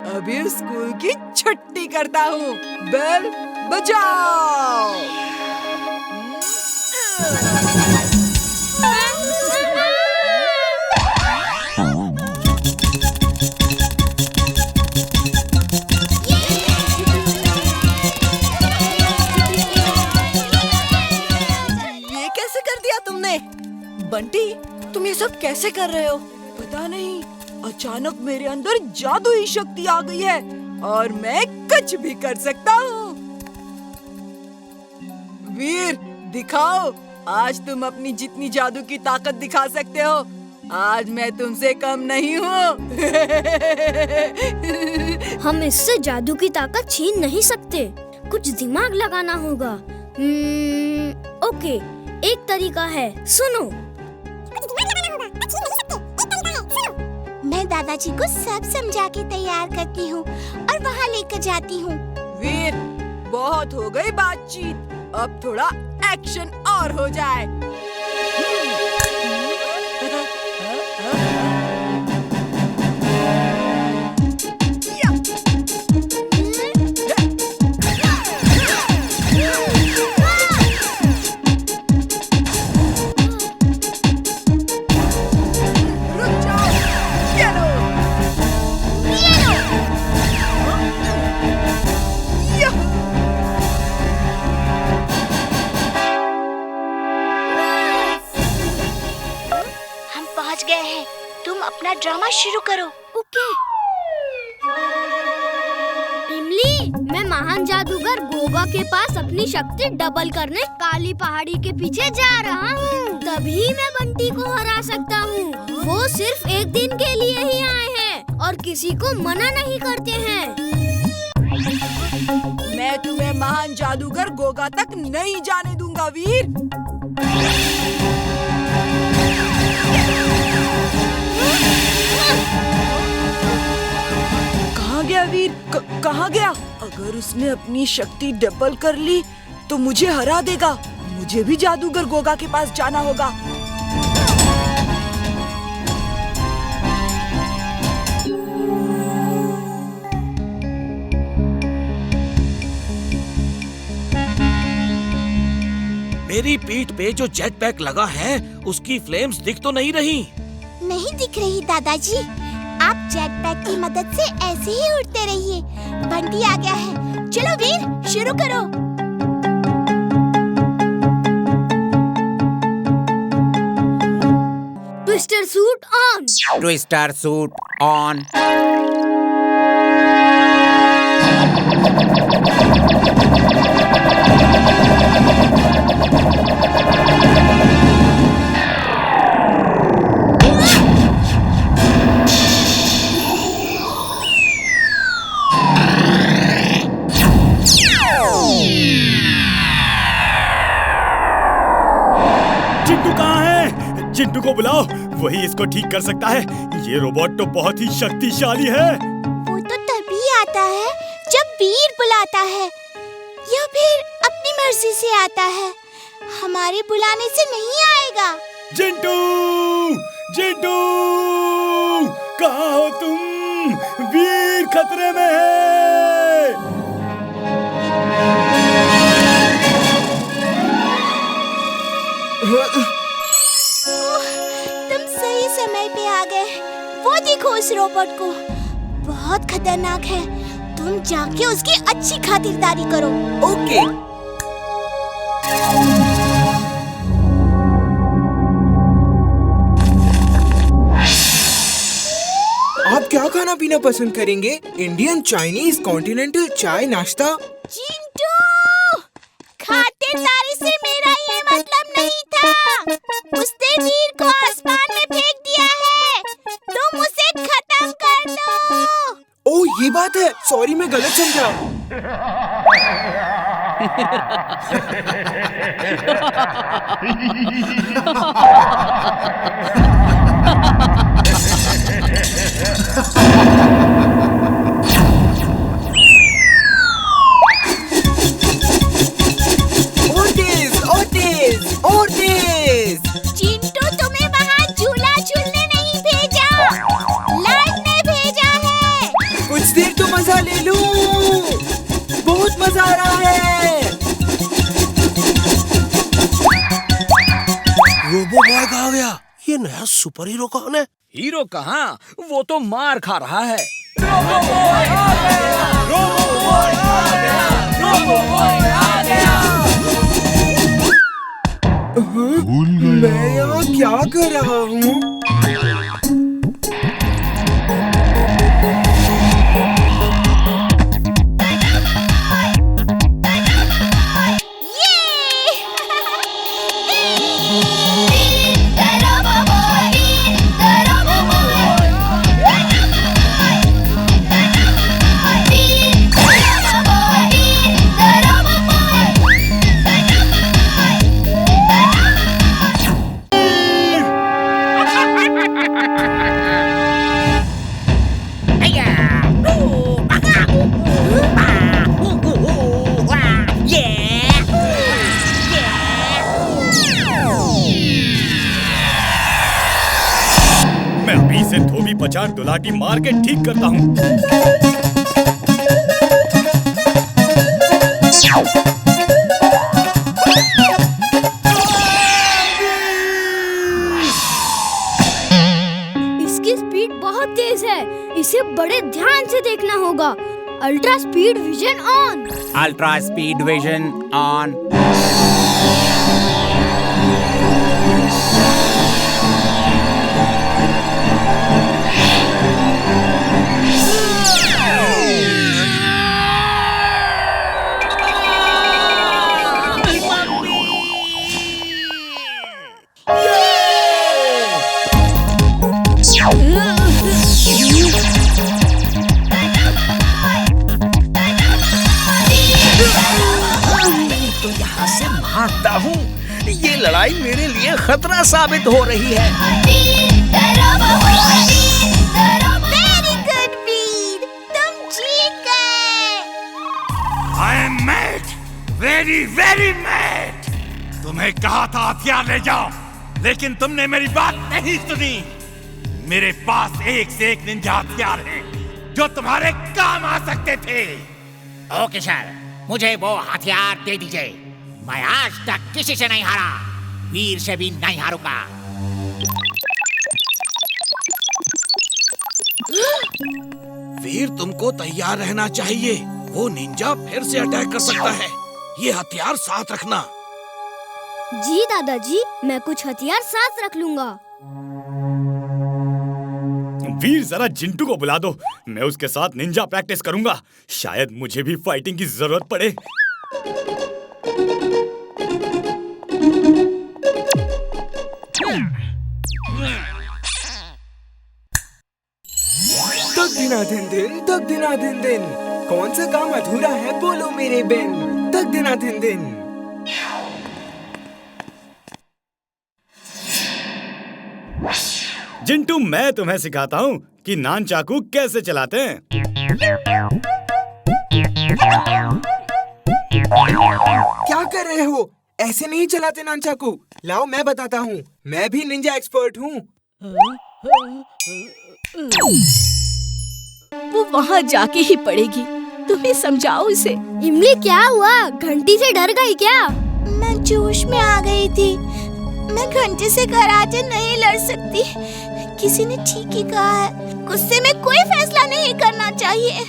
अभी स्कूल की छुट्टी करता हूँ। बेल बजाओ। ये कैसे कर दिया तुमने? बंटी, तुम ये सब कैसे कर रहे हो? पता नहीं, अचानक मेरे अंदर जादुई शक्ति आ गई है और मैं कुछ भी कर सकता हूँ। वीर, दिखाओ, आज तुम अपनी जितनी जादू की ताकत दिखा सकते हो। आज मैं तुमसे कम नहीं हूँ। हम इससे जादू की ताकत छीन नहीं सकते, कुछ दिमाग लगाना होगा। ओके, एक तरीका है, सुनो। मैं दादाजी को सब समझा के तैयार करती हूँ और वहाँ लेकर जाती हूँ। वीर, बहुत हो गई बातचीत, अब थोड़ा एक्शन और हो जाए। तुम अपना ड्रामा शुरू करो। ओके। इमली, मैं महान जादूगर गोगा के पास अपनी शक्ति डबल करने काली पहाड़ी के पीछे जा रहा हूँ। तभी मैं बंटी को हरा सकता हूँ। वो सिर्फ एक दिन के लिए ही आए हैं और किसी को मना नहीं करते हैं। मैं तुम्हें महान जादूगर गोगा तक नहीं जाने दूंगा वीर। कहाँ गया वीर? कहाँ गया? अगर उसने अपनी शक्ति डबल कर ली तो मुझे हरा देगा। मुझे भी जादूगर गोगा के पास जाना होगा। मेरी पीठ पे जो जेट पैक लगा है उसकी फ्लेम्स दिख तो नहीं रही। नहीं दिख रही दादाजी। आप जेट पैक की मदद से ऐसे ही उड़ते रहिए। बंटी आ गया है। चलो वीर, शुरू करो। Twister suit on. Twister suit on. Chintu कहाँ है? चिंटू को बुलाओ, वही इसको ठीक कर सकता है। ये रोबोट तो बहुत ही शक्तिशाली है। वो तो तभी आता है जब वीर बुलाता है या फिर अपनी मर्जी से आता है। हमारे बुलाने से नहीं आएगा। चिंटू, चिंटू, कहाँ हो तुम? वीर खतरे में है। तुम सही समय पे आ गए। वो देखो उस रोबोट को, बहुत खतरनाक है। तुम जाके उसकी अच्छी खातिरदारी करो। ओके। आप क्या खाना पीना पसंद करेंगे? इंडियन, चाइनीज, कॉन्टिनेंटल, चाय, नाश्ता? चिंटू, खातिरदारी से मेरा ये मतलब नहीं था। उसने वीर को आसमान में फेंक दिया है। तुम उसे खत्म कर दो। ओह, ये बात है। सॉरी, मैं गलत समझा। चिंटू, तुम्हें वहाँ झूला झूलने नहीं भेजा, लड़ने भेजा है। कुछ देर तो मजा ले लूं। बहुत मजा आ रहा है। रोबो बॉय कहाँ गया? ये नया सुपर हीरो कौन है? हीरो कहाँ, वो तो मार खा रहा है। मैं यहाँ क्या कर रहा हूँ? मैं अभी से धोबी पचार दुलाटी मार के ठीक करता हूँ। इसकी स्पीड बहुत तेज है, इसे बड़े ध्यान से देखना होगा। Ultra speed vision on. Ultra speed vision on. तो यहाँ से भागता हूँ। ये लड़ाई मेरे लिए खतरा साबित हो रही है। वेरी गुड वीर, तुम जीत गए। I am mad, very very mad। तुम्हें कहा था हथियार ले जाओ, लेकिन तुमने मेरी बात नहीं सुनी। मेरे पास एक से एक निंजा हथियार हैं, जो तुम्हारे काम आ सकते थे। ओके सर, मुझे वो हथियार दे दीजिए। मैं आज तक किसी से नहीं हारा, वीर से भी नहीं हारूंगा। वीर, तुमको तैयार रहना चाहिए। वो निंजा फिर से अटैक कर सकता है। ये हथियार साथ रखना। जी दादाजी, मैं कुछ हथियार साथ रख लूंगा। वीर, जरा जिंटू को बुला दो, मैं उसके साथ निंजा प्रैक्टिस करूंगा। शायद मुझे भी फाइटिंग की जरूरत पड़े। तक दिना दिन दिन, तक दिना दिन दिन। कौन सा काम अधूरा है बोलो मेरे बेन। तक दिना दिन दिन। जिंटू, मैं तुम्हें सिखाता हूँ कि नान चाकू कैसे चलाते हैं। क्या कर रहे हो? ऐसे नहीं चलाते नान चाकू। लाओ मैं बताता हूँ, मैं भी निंजा एक्सपर्ट हूँ। वो वहाँ जाके ही पड़ेगी। तुम्हें समझाओ इसे। इमली, क्या हुआ? घंटी से डर गई क्या? मैं जोश में आ गई थी। मैं घंटे से कराटे नहीं लड़ सकती। किसी ने ठीक ही कहा है, गुस्से में कोई फैसला नहीं करना चाहिए।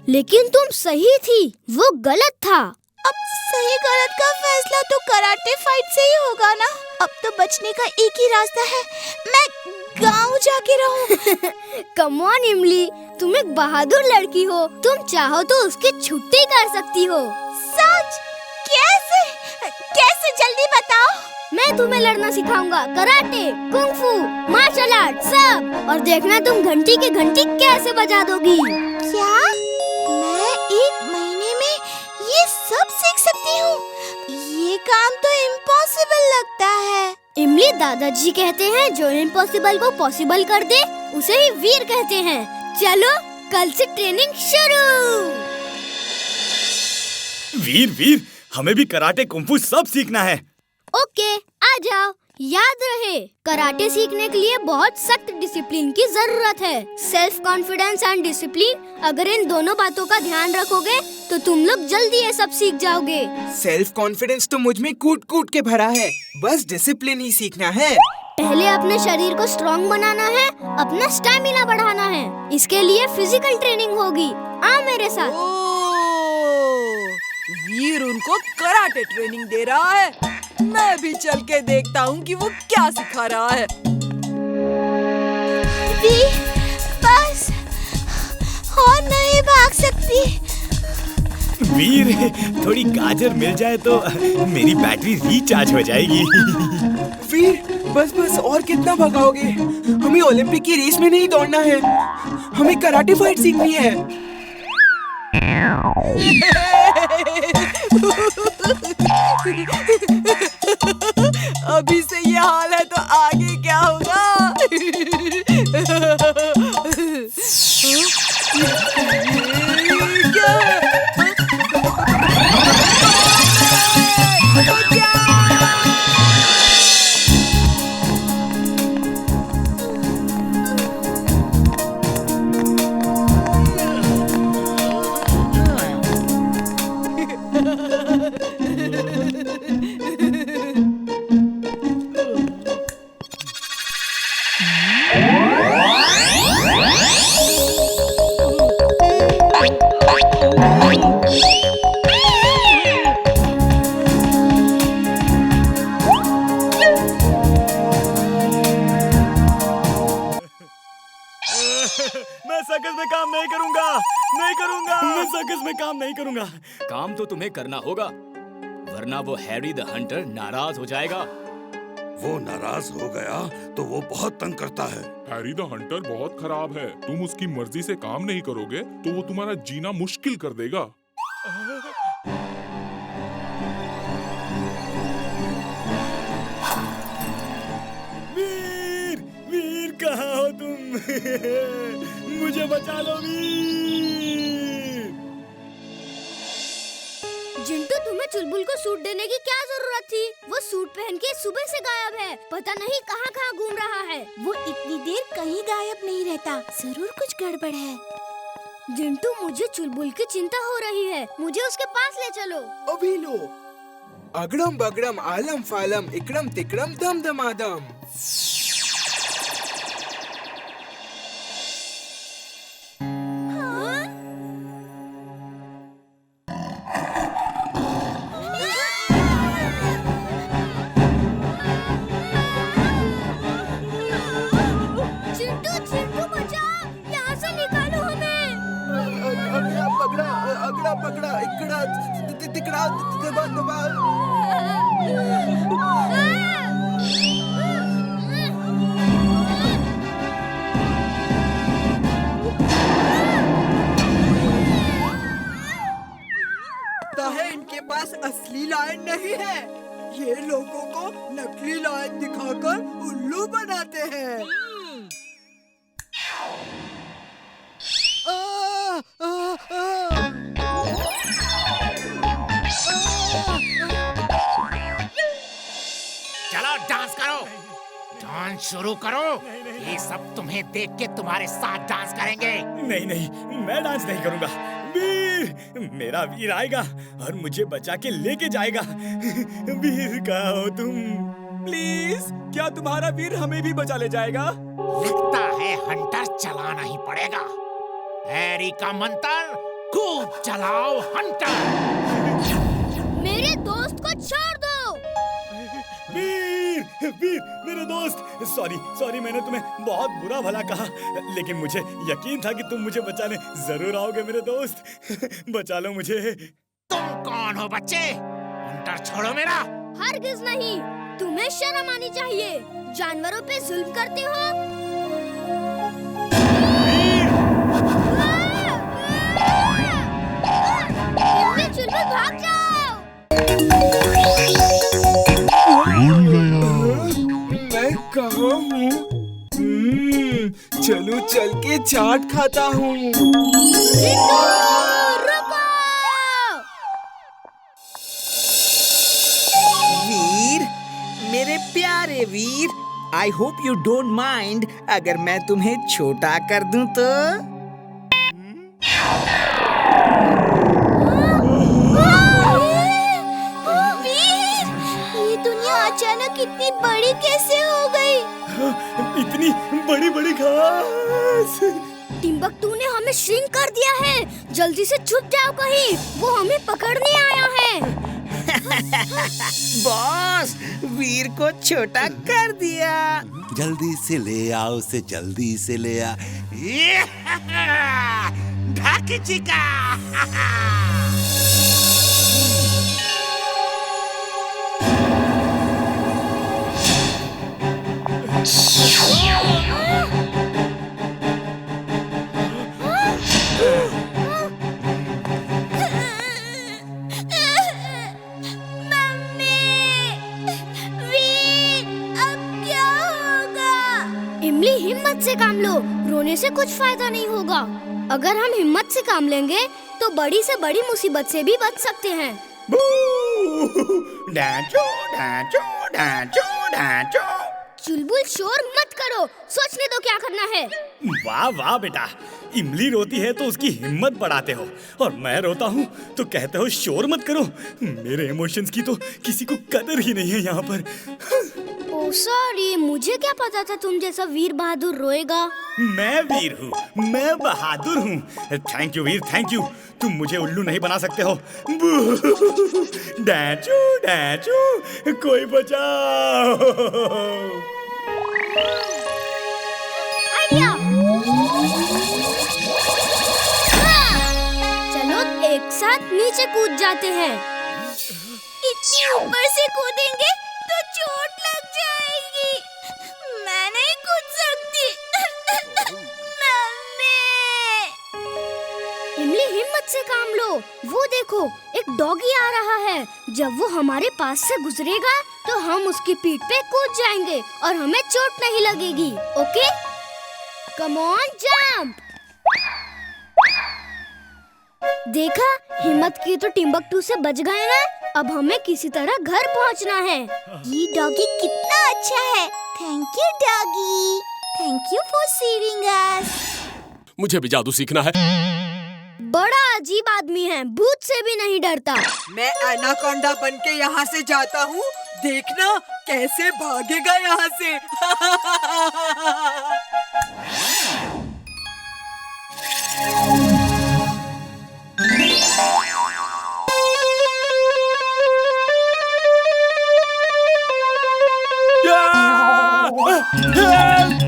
लेकिन तुम सही थी, वो गलत था। अब सही गलत का फैसला तो कराटे फाइट से ही होगा ना। अब तो बचने का एक ही रास्ता है, मैं गांव जाके रहूं। कम ऑन इमली, तुम एक बहादुर लड़की हो। तुम चाहो तो उसकी छुट्टी कर सकती हो। सच? कैसे? कैसे, जल्दी बताओ। मैं तुम्हें लड़ना सिखाऊंगा। कराटे, कुंग-फू, मार्शल आर्ट सब। और देखना तुम घंटी की घंटी कैसे बजा दोगी। क्या मैं एक महीने में ये सब सीख सकती हूँ? ये काम तो इम्पॉसिबल लगता है। इमली, दादाजी कहते हैं जो इम्पॉसिबल को पॉसिबल कर दे उसे ही वीर कहते हैं। चलो कल से ट्रेनिंग शुरू। वीर वीर, हमें भी कराटे कुंफू सब सीखना है। ओके, आ जाओ। याद रहे, कराटे सीखने के लिए बहुत सख्त डिसिप्लिन की जरूरत है। सेल्फ कॉन्फिडेंस एंड डिसिप्लिन, अगर इन दोनों बातों का ध्यान रखोगे तो तुम लोग जल्दी ये सब सीख जाओगे। सेल्फ कॉन्फिडेंस तो मुझ में कूट कूट के भरा है, बस डिसिप्लिन ही सीखना है। पहले अपने शरीर को स्ट्रॉन्ग बनाना है, अपना स्टैमिना बढ़ाना है। इसके लिए फिजिकल ट्रेनिंग होगी। आ मेरे साथ। ओह, वीर उनको कराटे ट्रेनिंग दे रहा है। मैं भी चल के देखता हूँ कि वो क्या सिखा रहा है। वीर, बस और नहीं भाग सकती। वीर, थोड़ी गाजर मिल जाए तो मेरी बैटरी रिचार्ज हो जाएगी। वीर, बस बस और कितना भगाओगे? हमें ओलंपिक की रेस में नहीं दौड़ना है, हमें कराटे फाइट सीखनी है। अभी से ये हाल है तो आगे क्या होगा? मैं सर्कस में काम नहीं करूंगा, मैं सर्कस में काम नहीं करूंगा। काम तो तुम्हें करना होगा, वरना वो हैरी द हंटर नाराज हो जाएगा। वो नाराज हो गया तो वो बहुत तंग करता है। हैरी द हंटर बहुत खराब है। तुम उसकी मर्जी से काम नहीं करोगे तो वो तुम्हारा जीना मुश्किल कर देगा। वीर, वीर कहाँ हो तुम? मुझे बचा लो वीर। जिंटू, तुम्हें चुलबुल को सूट देने की क्या जरूरत थी? वो सूट पहन के सुबह से गायब है, पता नहीं कहाँ कहाँ घूम रहा है। वो इतनी देर कहीं गायब नहीं रहता, जरूर कुछ गड़बड़ है। जिंटू, मुझे चुलबुल की चिंता हो रही है, मुझे उसके पास ले चलो। अभी लो। अगड़म बगड़म आलम फालम इकड़म तिकड़म दम दमादम। चिंटू, चिंटू बचाओ, यहाँ से निकालो हमें। अगड़ा पगड़ा इकड़ा तिकड़ा दबा दबा। लगता है इनके पास असली लायन नहीं है। ये लोगों को नकली लायन दिखाकर उल्लू बनाते हैं। चलो डांस करो, डांस शुरू करो। ये सब तुम्हें देख के तुम्हारे साथ डांस करेंगे। नहीं नहीं, मैं डांस नहीं करूंगा। वीर, मेरा वीर आएगा और मुझे बचा के लेके जाएगा। वीर कहाँ हो तुम? प्लीज, क्या तुम्हारा वीर हमें भी बचा ले जाएगा? लगता है हंटर चलाना ही पड़ेगा। हैरी का मंत्र, खूब चलाओ हंटर। मेरे दोस्त को छोड़ दो। वीर, वीर, मेरे दोस्त, सॉरी, मैंने तुम्हें बहुत बुरा भला कहा, लेकिन मुझे यकीन था कि तुम मुझे बचाने जरूर आओगे मेरे दोस्त। बचा लो मुझे। तुम कौन हो बच्चे? हंटर छोड़ो मेरा। हरगिज नहीं, तुम्हें शर्म आनी चाहिए। जानवरों पे जुल्म करते हो। चुलबुल, भाग जाओ। मैं कहाँ हूँ? चलो चल के चाट खाता हूँ। रुको। वीर, मेरे प्यारे Veer. I hope you don't mind अगर मैं तुम्हें छोटा कर दूं तो। वीर, ये दुनिया अचानक इतनी बड़ी कैसे हो गई? इतनी बड़ी बड़ी घास। टिम्बकटू ने हमें श्रिंक कर दिया है। जल्दी से छुप जाओ कहीं, वो हमें पकड़ने आया है। बॉस, वीर को छोटा कर दिया। जल्दी से ले आओ उसे, जल्दी से ले आ। ढाकी चिका। इमली, हिम्मत से काम लो, रोने से कुछ फायदा नहीं होगा। अगर हम हिम्मत से काम लेंगे तो बड़ी से बड़ी मुसीबत से भी बच सकते हैं। डांचो डांचो डांचो डांचो। चुलबुल शोर मत करो, सोचने दो क्या करना है। वाह वाह बेटा, इमली रोती है तो उसकी हिम्मत बढ़ाते हो, और मैं रोता हूँ तो कहते हो शोर मत करो। मेरे इमोशंस की तो किसी को कदर ही नहीं है यहाँ पर। ओह सॉरी, मुझे क्या पता था तुम जैसा वीर बहादुर रोएगा। मैं वीर हूँ, मैं बहादुर हूँ। Thank you Veer, thank you. तुम मुझे उल्लू नहीं बना सकते हो। डैचू डैचू, कोई बचाओ। आइडिया। चलो एक साथ नीचे कूद जाते हैं। इतनी ऊपर से कूदेंगे तो चोट लग जाएगी। मैं नहीं कूद सकती। इमली, हिम्मत से काम लो। वो देखो, एक डॉगी आ रहा है। जब वो हमारे पास से गुजरेगा तो हम उसकी पीठ पे कूद जाएंगे और हमें चोट नहीं लगेगी। Okay, come on, jump. देखा, हिम्मत की तो टिम्बकटू से बच गए ना। अब हमें किसी तरह घर पहुंचना है। ये डॉगी कितना अच्छा है। Thank you doggy, thank you for saving अस। मुझे भी जादू सीखना है। बड़ा अजीब आदमी है, भूत से भी नहीं डरता। मैं एनाकोंडा बन के यहाँ से जाता हूँ, देखना कैसे भागेगा यहाँ से।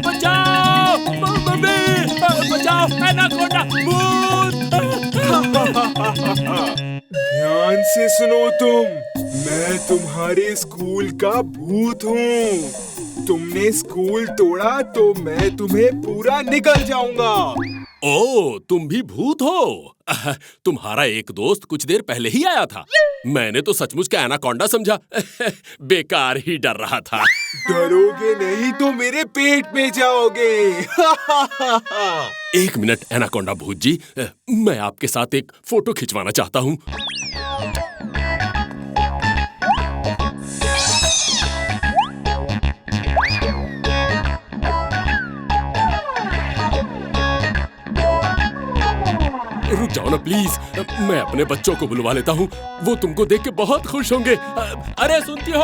बचाओ मम्मी, बचाओ, एनाकोंडा भूत। ध्यान से सुनो तुम, मैं तुम्हारे स्कूल का भूत हूँ। तुमने स्कूल तोड़ा तो मैं तुम्हें पूरा निगल जाऊंगा। ओ, तुम भी भूत हो? तुम्हारा एक दोस्त कुछ देर पहले ही आया था। मैंने तो सचमुच का एनाकोंडा समझा। बेकार ही डर रहा था। डरोगे नहीं तो मेरे पेट में जाओगे। एक मिनट एनाकोंडा भूत जी, मैं आपके साथ एक फोटो खिंचवाना चाहता हूँ। रुक जाओ ना प्लीज, मैं अपने बच्चों को बुलवा लेता हूँ। वो तुमको देख के बहुत खुश होंगे। अरे सुनती हो?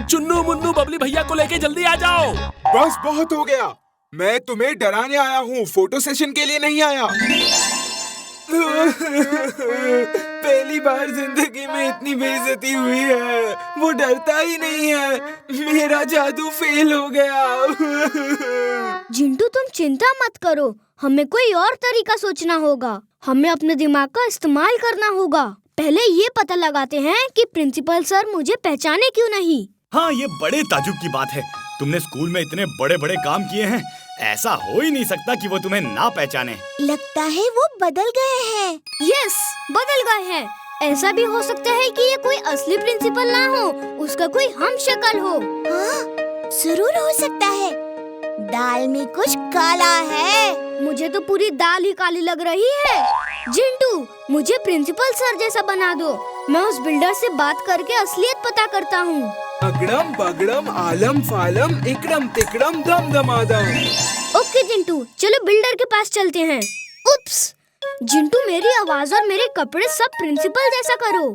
चुन्नू मुन्नू बबली भैया को लेके जल्दी आ जाओ। बस बहुत हो गया, मैं तुम्हें डराने आया हूँ, फोटो सेशन के लिए नहीं आया। पहली बार जिंदगी में इतनी बेइज्जती हुई है। वो डरता ही नहीं है। मेरा जादू फेल हो गया। जिंटू, तुम चिंता मत करो, हमें कोई और तरीका सोचना होगा। हमें अपने दिमाग का इस्तेमाल करना होगा। पहले ये पता लगाते हैं कि प्रिंसिपल सर मुझे पहचाने क्यों नहीं। हाँ, ये बड़े ताजुब की बात है। तुमने स्कूल में इतने बड़े बड़े काम किए हैं, ऐसा हो ही नहीं सकता कि वो तुम्हें ना पहचाने। लगता है वो बदल गए हैं। यस, बदल गए हैं। ऐसा भी हो सकता है कि ये कोई असली प्रिंसिपल ना हो, उसका कोई हम शक्ल हो। हाँ, जरूर हो सकता है। दाल में कुछ काला है। मुझे तो पूरी दाल ही काली लग रही है। जिंटू, मुझे प्रिंसिपल सर जैसा बना दो। मैं उस बिल्डर से बात करके असलियत पता करता हूँ। अगड़म बगड़म आलम फालम इकड़म तिकड़म दम दमादम। ओके जिंटू, चलो बिल्डर के पास चलते हैं। उप्स, जिंटू मेरी आवाज और मेरे कपड़े सब प्रिंसिपल जैसा करो।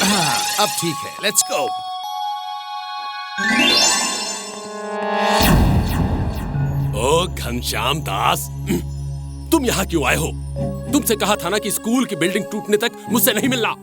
हाँ, अब ठीक है, लेट्स गो। ओ घनश्याम दास, तुम यहाँ क्यों आए हो? तुमसे कहा था ना कि स्कूल की बिल्डिंग टूटने तक मुझसे नहीं मिलना।